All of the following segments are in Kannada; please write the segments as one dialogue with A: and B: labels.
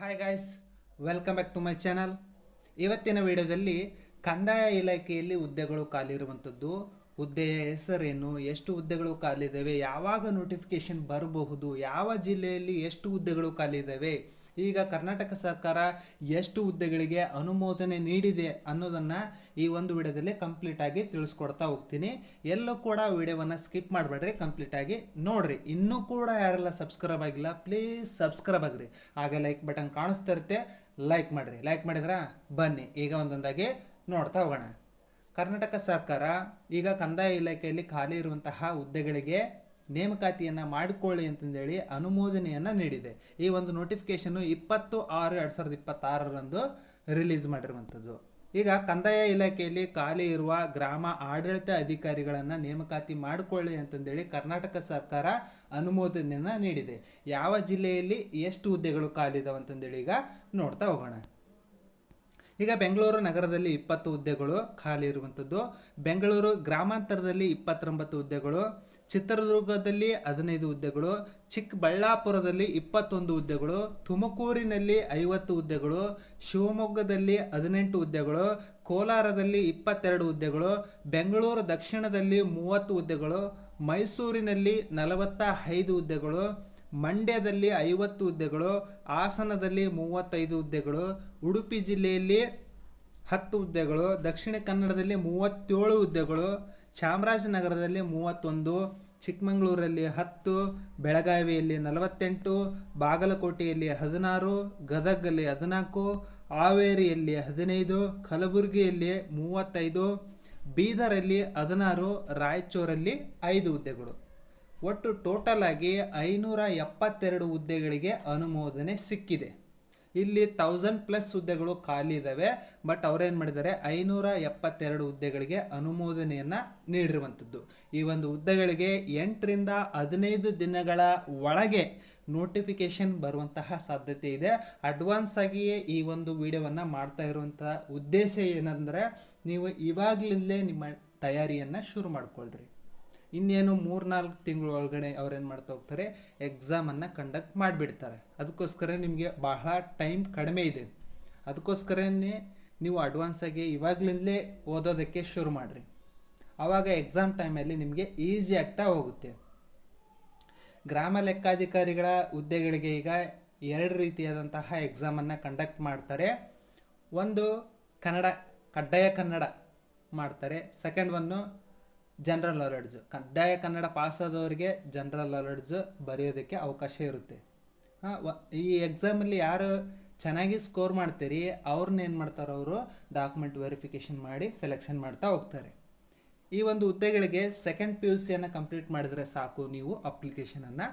A: Hi guys, welcome back to my channel. ಇವತ್ತಿನ ವಿಡಿಯೋದಲ್ಲಿ ಕಂದಾಯ ಇಲಾಖೆಯಲ್ಲಿ ಹುದ್ದೆಗಳು ಖಾಲಿರುವಂಥದ್ದು, ಹುದ್ದೆಯ ಹೆಸರೇನು, ಎಷ್ಟು ಹುದ್ದೆಗಳು ಖಾಲಿದ್ದಾವೆ, ಯಾವಾಗ ನೋಟಿಫಿಕೇಶನ್ ಬರಬಹುದು, ಯಾವ ಜಿಲ್ಲೆಯಲ್ಲಿ ಎಷ್ಟು ಹುದ್ದೆಗಳು ಖಾಲಿ ಇದ್ದಾವೆ, ಈಗ ಕರ್ನಾಟಕ ಸರ್ಕಾರ ಎಷ್ಟು ಹುದ್ದೆಗಳಿಗೆ ಅನುಮೋದನೆ ನೀಡಿದೆ ಅನ್ನೋದನ್ನು ಈ ಒಂದು ವಿಡಿಯೋದಲ್ಲಿ ಕಂಪ್ಲೀಟಾಗಿ ತಿಳಿಸ್ಕೊಡ್ತಾ ಹೋಗ್ತೀನಿ. ಎಲ್ಲೂ ಕೂಡ ವಿಡಿಯೋವನ್ನು ಸ್ಕಿಪ್ ಮಾಡಬೇಡ್ರಿ, ಕಂಪ್ಲೀಟಾಗಿ ನೋಡ್ರಿ. ಇನ್ನೂ ಕೂಡ ಯಾರೆಲ್ಲ ಸಬ್ಸ್ಕ್ರೈಬ್ ಆಗಿಲ್ಲ ಪ್ಲೀಸ್ ಸಬ್ಸ್ಕ್ರೈಬ್ ಆಗ್ರಿ. ಹಾಗೆ ಲೈಕ್ ಬಟನ್ ಕಾಣಿಸ್ತಾ ಇರುತ್ತೆ, ಲೈಕ್ ಮಾಡಿರಿ. ಲೈಕ್ ಮಾಡಿದ್ರಾ? ಬನ್ನಿ ಈಗ ಒಂದೊಂದಾಗಿ ನೋಡ್ತಾ ಹೋಗೋಣ. ಕರ್ನಾಟಕ ಸರ್ಕಾರ ಈಗ ಕಂದಾಯ ಇಲಾಖೆಯಲ್ಲಿ ಖಾಲಿ ಇರುವಂತಹ ಹುದ್ದೆಗಳಿಗೆ ನೇಮಕಾತಿಯನ್ನು ಮಾಡಿಕೊಳ್ಳಿ ಅಂತಂದೇಳಿ ಅನುಮೋದನೆಯನ್ನು ನೀಡಿದೆ. ಈ ಒಂದು ನೋಟಿಫಿಕೇಶನ್ 20/6/2026 ರಿಲೀಸ್ ಮಾಡಿರುವಂಥದ್ದು. ಈಗ ಕಂದಾಯ ಇಲಾಖೆಯಲ್ಲಿ ಖಾಲಿ ಇರುವ ಗ್ರಾಮ ಆಡಳಿತ ಅಧಿಕಾರಿಗಳನ್ನು ನೇಮಕಾತಿ ಮಾಡಿಕೊಳ್ಳಿ ಅಂತಂದೇಳಿ ಕರ್ನಾಟಕ ಸರ್ಕಾರ ಅನುಮೋದನೆಯನ್ನು ನೀಡಿದೆ. ಯಾವ ಜಿಲ್ಲೆಯಲ್ಲಿ ಎಷ್ಟು ಹುದ್ದೆಗಳು ಖಾಲಿ ಇದಾವೆ ಅಂತಂದೇಳಿ ಈಗ ನೋಡ್ತಾ ಹೋಗೋಣ. ಈಗ ಬೆಂಗಳೂರು ನಗರದಲ್ಲಿ 20 ಹುದ್ದೆಗಳು ಖಾಲಿ ಇರುವಂಥದ್ದು, ಬೆಂಗಳೂರು ಗ್ರಾಮಾಂತರದಲ್ಲಿ 29 ಹುದ್ದೆಗಳು, ಚಿತ್ರದುರ್ಗದಲ್ಲಿ 15 ಹುದ್ದೆಗಳು, ಚಿಕ್ಕಬಳ್ಳಾಪುರದಲ್ಲಿ 21 ಹುದ್ದೆಗಳು, ತುಮಕೂರಿನಲ್ಲಿ 50 ಹುದ್ದೆಗಳು, ಶಿವಮೊಗ್ಗದಲ್ಲಿ 18 ಹುದ್ದೆಗಳು, ಕೋಲಾರದಲ್ಲಿ 22 ಹುದ್ದೆಗಳು, ಬೆಂಗಳೂರು ದಕ್ಷಿಣದಲ್ಲಿ 30 ಹುದ್ದೆಗಳು, ಮೈಸೂರಿನಲ್ಲಿ 45 ಹುದ್ದೆಗಳು, ಮಂಡ್ಯದಲ್ಲಿ 50 ಹುದ್ದೆಗಳು, ಹಾಸನದಲ್ಲಿ 35 ಹುದ್ದೆಗಳು, ಉಡುಪಿ ಜಿಲ್ಲೆಯಲ್ಲಿ 10 ಹುದ್ದೆಗಳು, ದಕ್ಷಿಣ ಕನ್ನಡದಲ್ಲಿ 37 ಹುದ್ದೆಗಳು, ಚಾಮರಾಜನಗರದಲ್ಲಿ 31, ಚಿಕ್ಕಮಗಳೂರಲ್ಲಿ 10, ಬೆಳಗಾವಿಯಲ್ಲಿ 48, ಬಾಗಲಕೋಟೆಯಲ್ಲಿ 16, ಗದಗಲ್ಲಿ 14, ಹಾವೇರಿಯಲ್ಲಿ 15, ಕಲಬುರಗಿಯಲ್ಲಿ 35, ಬೀದರಲ್ಲಿ 16, ರಾಯಚೂರಲ್ಲಿ 5 ಹುದ್ದೆಗಳು. ಒಟ್ಟು ಟೋಟಲ್ ಆಗಿ 572 ಹುದ್ದೆಗಳಿಗೆ ಅನುಮೋದನೆ ಸಿಕ್ಕಿದೆ. ಇಲ್ಲಿ 1000+ ಹುದ್ದೆಗಳು ಖಾಲಿ ಇದ್ದಾವೆ, ಬಟ್ ಅವ್ರೇನು ಮಾಡಿದ್ದಾರೆ 572 ಹುದ್ದೆಗಳಿಗೆ ಅನುಮೋದನೆಯನ್ನು ನೀಡಿರುವಂಥದ್ದು. ಈ ಒಂದು ಹುದ್ದೆಗಳಿಗೆ 8ರಿಂದ 15 ದಿನಗಳ ಒಳಗೆ ನೋಟಿಫಿಕೇಶನ್ ಬರುವಂತಹ ಸಾಧ್ಯತೆ ಇದೆ. ಅಡ್ವಾನ್ಸ್ ಆಗಿಯೇ ಈ ಒಂದು ವಿಡಿಯೋವನ್ನು ಮಾಡ್ತಾ ಇರುವಂತಹ ಉದ್ದೇಶ ಏನಂದರೆ, ನೀವು ಇವಾಗಲಿಂದಲೇ ನಿಮ್ಮ ತಯಾರಿಯನ್ನು ಶುರು ಮಾಡಿಕೊಳ್ಳ್ರಿ. ಇನ್ನೇನು 3-4 ತಿಂಗಳ ಒಳಗಡೆ ಅವ್ರೇನು ಮಾಡ್ತಾ ಹೋಗ್ತಾರೆ, ಎಕ್ಸಾಮನ್ನು ಕಂಡಕ್ಟ್ ಮಾಡಿಬಿಡ್ತಾರೆ. ಅದಕ್ಕೋಸ್ಕರ ನಿಮಗೆ ಬಹಳ ಟೈಮ್ ಕಡಿಮೆ ಇದೆ. ಅದಕ್ಕೋಸ್ಕರನೇ ನೀವು ಅಡ್ವಾನ್ಸಾಗಿ ಇವಾಗಲಿಂದಲೇ ಓದೋದಕ್ಕೆ ಶುರು ಮಾಡಿರಿ. ಆವಾಗ ಎಕ್ಸಾಮ್ ಟೈಮಲ್ಲಿ ನಿಮಗೆ ಈಸಿ ಆಗ್ತಾ ಹೋಗುತ್ತೆ. ಗ್ರಾಮ ಲೆಕ್ಕಾಧಿಕಾರಿಗಳ ಹುದ್ದೆಗಳಿಗೆ ಈಗ 2 ರೀತಿಯಾದಂತಹ ಎಕ್ಸಾಮನ್ನು ಕಂಡಕ್ಟ್ ಮಾಡ್ತಾರೆ. ಒಂದು ಕನ್ನಡ, ಕಡ್ಡಾಯ ಕನ್ನಡ ಮಾಡ್ತಾರೆ. Second one general knowledge. ಕಡ್ಡಾಯ ಕನ್ನಡ ಪಾಸಾದವರಿಗೆ ಜನರಲ್ ನಾಲೆಡ್ಜ್ ಬರೆಯೋದಕ್ಕೆ ಅವಕಾಶ ಇರುತ್ತೆ. ಈ ಎಕ್ಸಾಮಲ್ಲಿ ಯಾರು ಚೆನ್ನಾಗಿ ಸ್ಕೋರ್ ಮಾಡ್ತೀರಿ ಅವ್ರನ್ನ ಏನು ಮಾಡ್ತಾರೆ, ಅವರು ಡಾಕ್ಯುಮೆಂಟ್ ವೆರಿಫಿಕೇಷನ್ ಮಾಡಿ ಸೆಲೆಕ್ಷನ್ ಮಾಡ್ತಾ ಹೋಗ್ತಾರೆ. ಈ ಒಂದು ಹುದ್ದೆಗಳಿಗೆ ಸೆಕೆಂಡ್ PUCಯನ್ನು ಕಂಪ್ಲೀಟ್ ಮಾಡಿದರೆ ಸಾಕು, ನೀವು ಅಪ್ಲಿಕೇಶನನ್ನು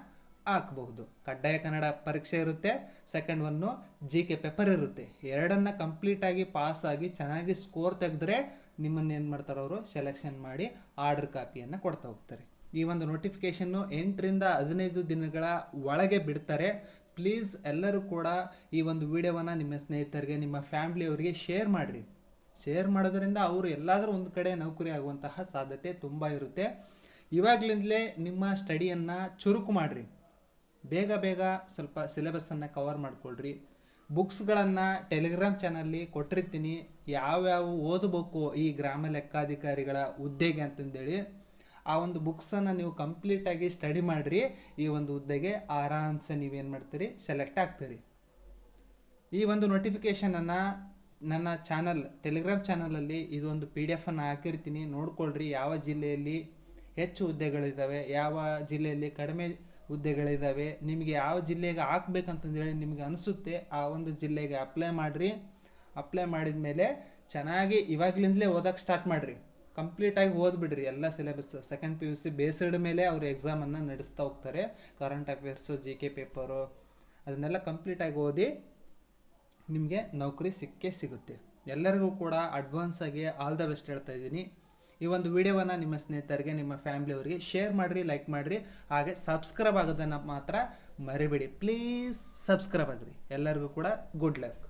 A: ಹಾಕಬಹುದು. ಕಡ್ಡಾಯ ಕನ್ನಡ ಪರೀಕ್ಷೆ ಇರುತ್ತೆ, ಸೆಕೆಂಡ್ ಒನ್ನು GK ಪೇಪರ್ ಇರುತ್ತೆ. ಎರಡನ್ನು ಕಂಪ್ಲೀಟಾಗಿ ಪಾಸಾಗಿ ಚೆನ್ನಾಗಿ ಸ್ಕೋರ್ ತೆಗೆದ್ರೆ ನಿಮ್ಮನ್ನು ಏನು ಮಾಡ್ತಾರೆ, ಅವರು ಸೆಲೆಕ್ಷನ್ ಮಾಡಿ ಆರ್ಡರ್ ಕಾಪಿಯನ್ನು ಕೊಡ್ತಾ ಹೋಗ್ತಾರೆ. ಈ ಒಂದು ನೋಟಿಫಿಕೇಷನ್ನು 8ರಿಂದ 15 ದಿನಗಳ ಒಳಗೆ ಬಿಡ್ತಾರೆ. ಪ್ಲೀಸ್ ಎಲ್ಲರೂ ಕೂಡ ಈ ಒಂದು ವಿಡಿಯೋವನ್ನು ನಿಮ್ಮ ಸ್ನೇಹಿತರಿಗೆ, ನಿಮ್ಮ ಫ್ಯಾಮಿಲಿಯವರಿಗೆ ಶೇರ್ ಮಾಡಿರಿ. ಶೇರ್ ಮಾಡೋದ್ರಿಂದ ಅವರು ಎಲ್ಲಾದರೂ ಒಂದು ಕಡೆ ನೌಕರಿ ಆಗುವಂತಹ ಸಾಧ್ಯತೆ ತುಂಬ ಇರುತ್ತೆ. ಇವಾಗಲಿಂದಲೇ ನಿಮ್ಮ ಸ್ಟಡಿಯನ್ನು ಚುರುಕು ಮಾಡಿರಿ. ಬೇಗ ಬೇಗ ಸ್ವಲ್ಪ ಸಿಲೆಬಸ್ಸನ್ನು ಕವರ್ ಮಾಡಿಕೊಳ್ರಿ. ಬುಕ್ಸ್ಗಳನ್ನು ಟೆಲಿಗ್ರಾಮ್ ಚಾನಲ್ಲಿ ಕೊಟ್ಟಿರ್ತೀನಿ, ಯಾವ್ಯಾವ ಓದಬೇಕು ಈ ಗ್ರಾಮ ಲೆಕ್ಕಾಧಿಕಾರಿಗಳ ಹುದ್ದೆಗೆ ಅಂತಂದೇಳಿ. ಆ ಒಂದು ಬುಕ್ಸನ್ನು ನೀವು ಕಂಪ್ಲೀಟಾಗಿ ಸ್ಟಡಿ ಮಾಡಿರಿ. ಈ ಒಂದು ಹುದ್ದೆಗೆ ಆರಾಮ್ಸೆ ನೀವೇನು ಮಾಡ್ತೀರಿ, ಸೆಲೆಕ್ಟ್ ಆಗ್ತೀರಿ. ಈ ಒಂದು ನೋಟಿಫಿಕೇಷನನ್ನು ನನ್ನ ಚಾನಲ್, ಟೆಲಿಗ್ರಾಮ್ ಚಾನಲಲ್ಲಿ ಇದೊಂದು PDF ಹಾಕಿರ್ತೀನಿ, ನೋಡ್ಕೊಳ್ರಿ. ಯಾವ ಜಿಲ್ಲೆಯಲ್ಲಿ ಹೆಚ್ಚು ಹುದ್ದೆಗಳಿದ್ದಾವೆ, ಯಾವ ಜಿಲ್ಲೆಯಲ್ಲಿ ಕಡಿಮೆ ಹುದ್ದೆಗಳಿದ್ದಾವೆ, ನಿಮಗೆ ಯಾವ ಜಿಲ್ಲೆಗೆ ಹಾಕ್ಬೇಕಂತಂದೇಳಿ ನಿಮಗೆ ಅನಿಸುತ್ತೆ ಆ ಒಂದು ಜಿಲ್ಲೆಗೆ ಅಪ್ಲೈ ಮಾಡಿರಿ. ಅಪ್ಲೈ ಮಾಡಿದ ಮೇಲೆ ಚೆನ್ನಾಗಿ ಇವಾಗಲಿಂದಲೇ ಓದೋಕ್ಕೆ ಸ್ಟಾರ್ಟ್ ಮಾಡಿರಿ. ಕಂಪ್ಲೀಟಾಗಿ ಓದ್ಬಿಡ್ರಿ ಎಲ್ಲ ಸಿಲೆಬಸ್. ಸೆಕೆಂಡ್ PUC ಬೇಸ್ಡ್ ಮೇಲೆ ಅವರು ಎಕ್ಸಾಮನ್ನು ನಡೆಸ್ತಾ ಹೋಗ್ತಾರೆ. ಕರೆಂಟ್ ಅಫೇರ್ಸು, GK ಪೇಪರು ಅದನ್ನೆಲ್ಲ ಕಂಪ್ಲೀಟಾಗಿ ಓದಿ ನಿಮಗೆ ನೌಕರಿ ಸಿಕ್ಕೇ ಸಿಗುತ್ತೆ. ಎಲ್ಲರಿಗೂ ಕೂಡ ಅಡ್ವಾನ್ಸ್ ಆಗಿ ಆಲ್ ದ ಬೆಸ್ಟ್ ಹೇಳ್ತಾ ಇದ್ದೀನಿ. ಈ ಒಂದು ವಿಡಿಯೋವನ್ನು ನಿಮ್ಮ ಸ್ನೇಹಿತರಿಗೆ, ನಿಮ್ಮ ಫ್ಯಾಮಿಲಿಯವರಿಗೆ ಶೇರ್ ಮಾಡಿರಿ, ಲೈಕ್ ಮಾಡಿರಿ. ಹಾಗೆ ಸಬ್ಸ್ಕ್ರೈಬ್ ಆಗೋದನ್ನು ಮಾತ್ರ ಮರಿಬೇಡಿ. ಪ್ಲೀಸ್ ಸಬ್ಸ್ಕ್ರೈಬ್ ಆಗಿರಿ. ಎಲ್ಲರಿಗೂ ಕೂಡ ಗುಡ್ ಲಕ್.